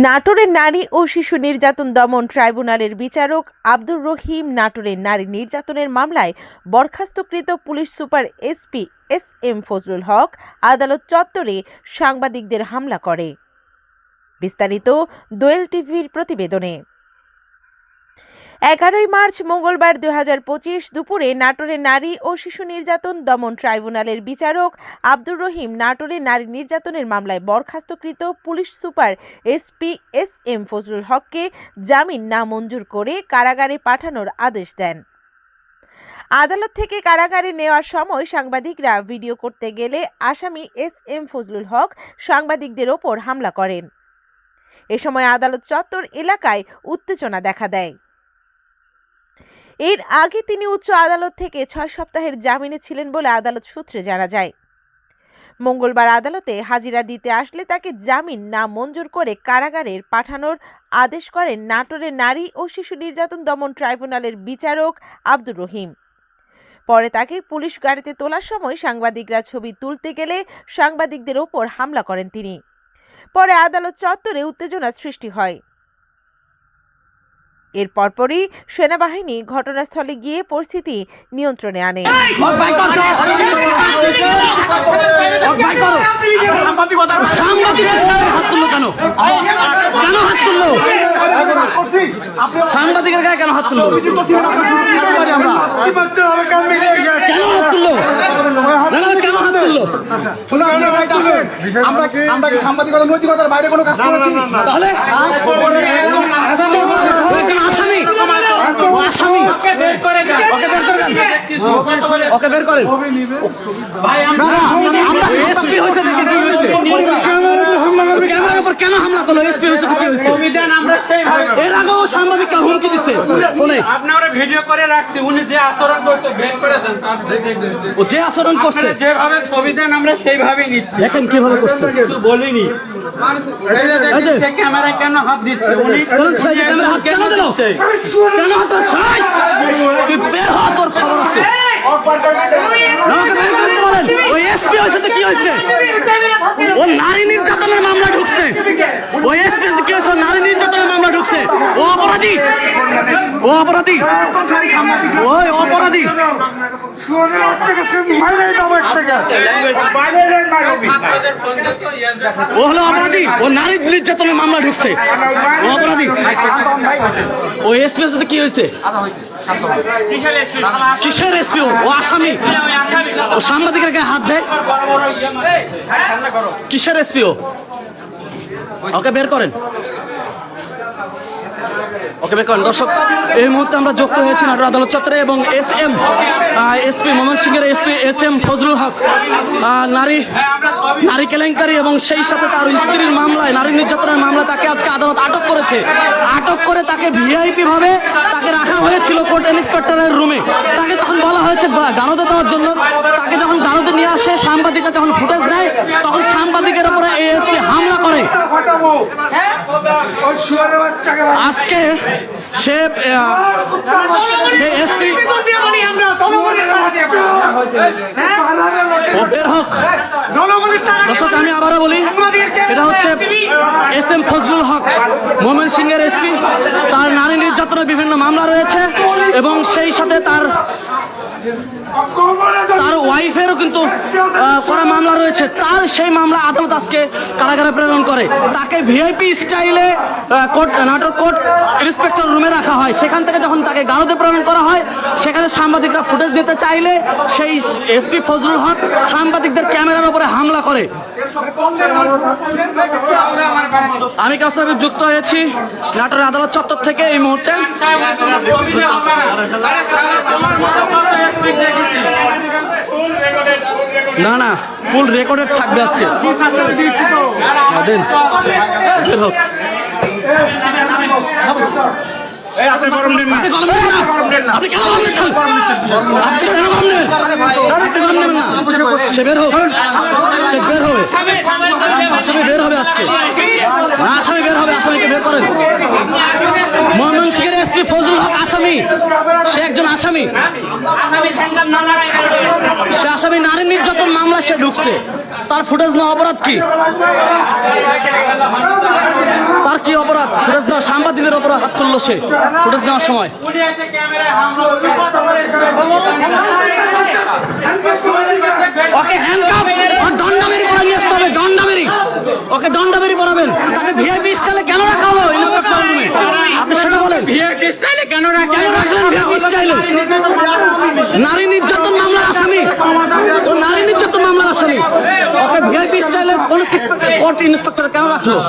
নাটোরের নারী ও শিশু নির্যাতন দমন ট্রাইব্যুনালের বিচারক আব্দুর রহিম নাটোরের নারী নির্যাতনের মামলায় বরখাস্তকৃত police super SP S M. Fazlul Haque আদালত চত্বরে সাংবাদিকদের হামলা করে। বিস্তারিত দোয়েল টিভির প্রতিবেদনে। 11 মার্চ মঙ্গলবার 2025 দুপুরে নাটোরের নারী ও শিশু নির্যাতন দমন ট্রাইব্যুনালের বিচারক আব্দুর রহিম নাটোরের নারী নির্যাতনের মামলায় বরখাস্তকৃত police super SP S M. Fazlul হককে জামিন না মঞ্জুর করে কারাগারে পাঠানোর আদেশ দেন। আদালত থেকে কারাগারে নেওয়ার সময় সাংবাদিকরা ভিডিও করতে গেলে আসামি এস.এম. ফজলুল হক সাংবাদিকদের ওপর হামলা করেন। এ সময় আদালত চত্বর এলাকায় উত্তেজনা দেখা দেয়। এর আগে তিনি উচ্চ আদালত থেকে 6 সপ্তাহের জামিনে ছিলেন বলে আদালত সূত্রে জানা যায়। মঙ্গলবার আদালতে হাজিরা দিতে আসলে তাকে জামিন না মঞ্জুর করে কারাগারে পাঠানোর আদেশ করেন নাটোরের নারী ও শিশু নির্যাতন দমন ট্রাইব্যুনালের বিচারক আব্দুর রহিম। পরে তাকে পুলিশ গাড়িতে তোলার সময় সাংবাদিকরা ছবি তুলতে গেলে সাংবাদিকদের ওপর হামলা করেন তিনি। পরে আদালত চত্বরে উত্তেজনা সৃষ্টি হয়। এর পরপরই সেনাবাহিনী ঘটনাস্থলে গিয়ে পরিস্থিতি নিয়ন্ত্রণে আনে। সাংবাদিকের গায়ে কেন হাত তুললো? কেন হাত তুললো? আমরা কি সাংবাদিকতা নৈতিকতার বাইরে কোনো কাজ করেছি? তাহলে আসামি আসামি ওকে বের করেন, ওকে বের করেন। এসপি হয়েছে ক্যামেরার উপর কেন হামলা করলো? এসপি হয়েছে এর আগেও সাংবাদিককে হুমকি দিচ্ছে। আপনারা ভিডিও করে রাখছি, উনি যে আচরণ করতে বের করে দেন। ও যে আচরণ করছে, যেভাবে ছবি দেন আমরা সেইভাবেই নিচ্ছি। দেখেন কিভাবে করছে, বলিনি ক্যামেরা কেন হাত দিচ্ছে উনি? ক্যামেরা হাত কেন দিল? কেন হাত? তুই বের হ, তোর খবর আছে। ওই এসপি হয়েছে তো কি হয়েছে? ও নারী নির্যাতনের মামলা ঢুকছে। ওই এসপি কি হয়েছে? নারী নির্যাতনের মামলা ঢুকছে। ও অপরাধী, ও অপরাধী, ওই অপরাধী। ও হলো অপরাধী, ও নারী নির্যাতনের মামলা ঢুকছে, ও অপরাধী। ওই এসপি সাথে কি হয়েছে? কিসের এসপি? ও আসামি, ও সাংবাদিকের গায়ে হাত দেয়। কিসের এসপি? ওকে বের করেন, ওকে বের করেন। দর্শক, এই মুহূর্তে আমরা যুক্ত হয়েছি নাটোর আদালত চত্বরে এবং এসপি ময়মনসিংহের এসপি এস.এম. ফজলুল হক নারী কেলেঙ্কারি এবং সেই সাথে তার স্ত্রীর মামলায়, নারী নির্যাতনের মামলায় তাকে আজকে আদালত আটক করেছে। আটক করে তাকে ভিআইপি ভাবে তাকে রাখা হয়েছিল কোর্ট ইন্সপেক্টরের রুমে। তাকে তখন বলা হয়েছে গারদে দেওয়ার জন্য। তাকে যখন গারদে নিয়ে আসে, সাংবাদিকরা যখন ফুটেজ দেয়, তখন সাংবাদিকের উপরে এএসপি হামলা করে। আজকে সে এসপি দর্শক, আমি আবারও বলি, এটা হচ্ছে এস.এম. ফজলুল হক, ময়মনসিংহের এসপি। তার নারী নির্যাতনের বিভিন্ন মামলা রয়েছে এবং সেই সাথে তার ওয়াইফেরও কিন্তু করা মামলা রয়েছে। তার সেই মামলা আদালত আজকে কারাগারে প্রেরণ করে। তাকে ভিআইপি স্টাইলে নাটোর কোর্ট ইন্সপেক্টর রুমে রাখা হয়। সেখান থেকে যখন তাকে গারদে প্রেরণ করা হয়, সেখানে সাংবাদিকরা ফুটেজ দিতে চাইলে সেই এসপি ফজলুল হক সাংবাদিকদের ক্যামেরার উপরে হামলা করে। আমি কাউসার হাবিব যুক্ত হয়েছি নাটোর আদালত চত্বর থেকে এই মুহূর্তে। না না, ফুল রেকর্ডেড থাকবে আজকে। আপনি গরম দেন না। আপনি গরম নেবেন না। আপনি কেন গরম নিচ্ছেন? আপনি কেন গরম নেবেন? আপনি গরম নেবেন না। সে বের হোক, সে বের হবে, আসামি বের হবে আজকে। না, আসামি বের হবে, আসামিকে বের করেন। ময়মনসিংহের এসপি ফজলুল হক আসামি, সে একজন আসামি। সে আসামি নারী নির্যাতন মামলা সে ঢুকছে, তার ফুটেজ নেওয়া অপরাধ কি? তার কি অপরাধ? ফুটেজ নেওয়া সাংবাদিকের অপরাধ হাত তুললো সে ফুটেজ নেওয়ার সময়। উনি এসে ক্যামেরায় হামলা করে ওকে হ্যান্ডকাপ আর দণ্ডাবেরি পরা নিয়ে আসতে হবে, দণ্ডাবেরি। ওকে দণ্ডাবেরি পরাবেন। তাকে ভিআইপি স্টাইলে কেন রাখা হলো ইন্সপেক্টর রুমে? আপনি সেটা বলেন। ভিআইপি স্টাইলে কেন রাখেন? কেন রাখলেন ভিআইপি স্টাইলে? নারী নির্যাতন মামলার আসামি, ও নারী নির্যাতন মামলার আসামি। ওকে ভিআইপি স্টাইলে কোন কোর্ট ইন্সপেক্টর কেন রাখলো?